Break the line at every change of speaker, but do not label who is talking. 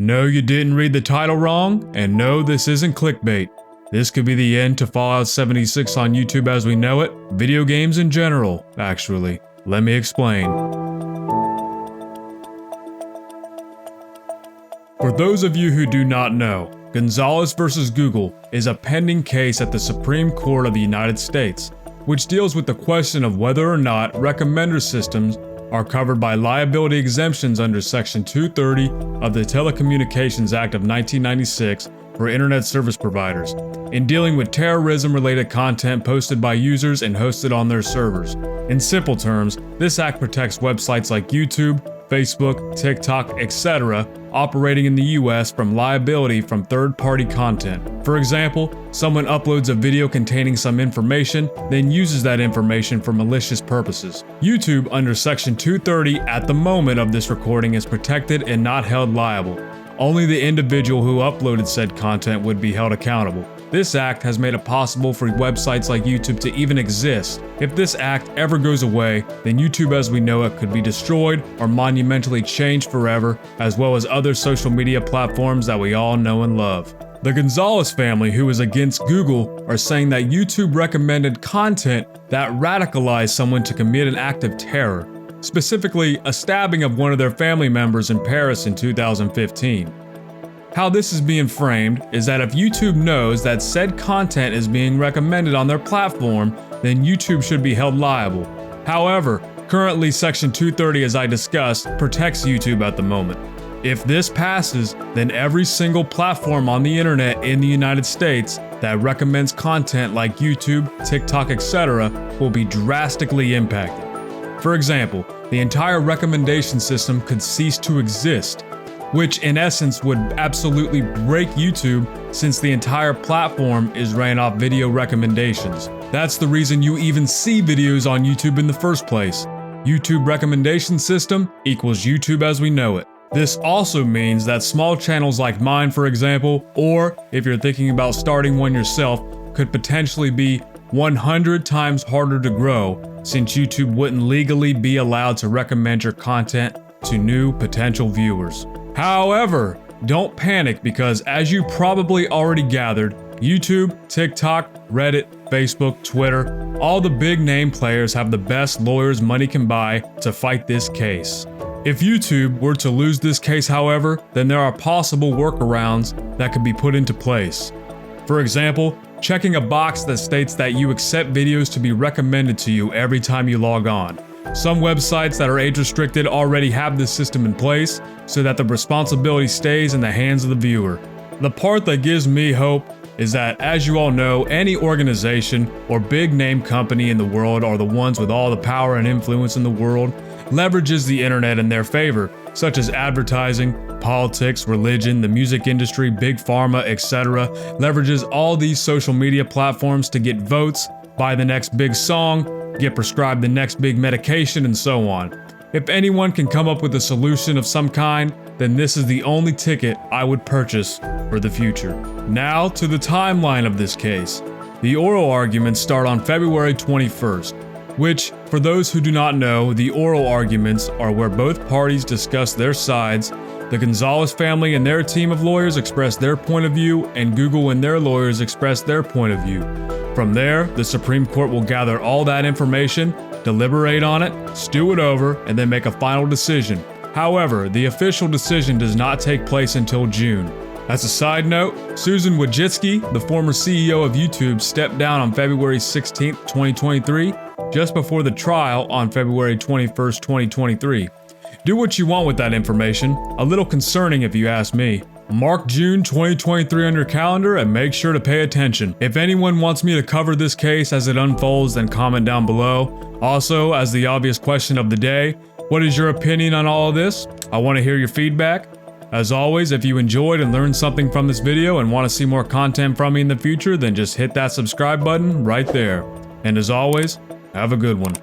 No, you didn't read the title wrong, and no, this isn't clickbait. This could be the end to Fallout 76 on YouTube as we know it, video games in general, actually. Let me explain. For those of you who do not know, Gonzalez vs. Google is a pending case at the Supreme Court of the United States, which deals with the question of whether or not recommender systems are covered by liability exemptions under Section 230 of the Telecommunications Act of 1996 for internet service providers, in dealing with terrorism-related content posted by users and hosted on their servers. In simple terms, this act protects websites like YouTube, Facebook, TikTok, etc. operating in the US from liability from third-party content. For example, someone uploads a video containing some information, then uses that information for malicious purposes. YouTube under Section 230 at the moment of this recording is protected and not held liable. Only the individual who uploaded said content would be held accountable. This act has made it possible for websites like YouTube to even exist. If this act ever goes away, then YouTube as we know it could be destroyed or monumentally changed forever, as well as other social media platforms that we all know and love. The Gonzalez family, who is against Google, are saying that YouTube recommended content that radicalized someone to commit an act of terror, specifically a stabbing of one of their family members in Paris in 2015. How this is being framed is that if YouTube knows that said content is being recommended on their platform, then YouTube should be held liable. However, currently Section 230, as I discussed, protects YouTube at the moment. If this passes, then every single platform on the internet in the United States that recommends content like YouTube, TikTok, etc. will be drastically impacted. For example, the entire recommendation system could cease to exist, which in essence would absolutely break YouTube since the entire platform is ran off video recommendations. That's the reason you even see videos on YouTube in the first place. YouTube recommendation system equals YouTube as we know it. This also means that small channels like mine, for example, or if you're thinking about starting one yourself, could potentially be 100 times harder to grow since YouTube wouldn't legally be allowed to recommend your content to new potential viewers. However, don't panic because as you probably already gathered, YouTube, TikTok, Reddit, Facebook, Twitter, all the big name players have the best lawyers money can buy to fight this case. If YouTube were to lose this case, however, then there are possible workarounds that could be put into place. For example, checking a box that states that you accept videos to be recommended to you every time you log on. Some websites that are age restricted already have this system in place so that the responsibility stays in the hands of the viewer. The part that gives me hope is that, as you all know, any organization or big name company in the world are the ones with all the power and influence in the world, leverages the internet in their favor, such as advertising, politics, religion, the music industry, big pharma, etc. leverages all these social media platforms to get votes, buy the next big song, get prescribed the next big medication, and so on. If anyone can come up with a solution of some kind, then this is the only ticket I would purchase for the future. Now to the timeline of this case. The oral arguments start on February 21st, which, for those who do not know, the oral arguments are where both parties discuss their sides. The Gonzalez family and their team of lawyers express their point of view, and Google and their lawyers express their point of view. From there, the Supreme Court will gather all that information, deliberate on it, stew it over, and then make a final decision. However, the official decision does not take place until June. As a side note, Susan Wojcicki, the former CEO of YouTube, stepped down on February 16, 2023, just before the trial on February 21, 2023. Do what you want with that information, a little concerning if you ask me. Mark June 2023 on your calendar and make sure to pay attention. If anyone wants me to cover this case as it unfolds, then comment down below. Also, as the obvious question of the day, what is your opinion on all of this? I want to hear your feedback. As always, if you enjoyed and learned something from this video and want to see more content from me in the future, then just hit that subscribe button right there. And as always, have a good one.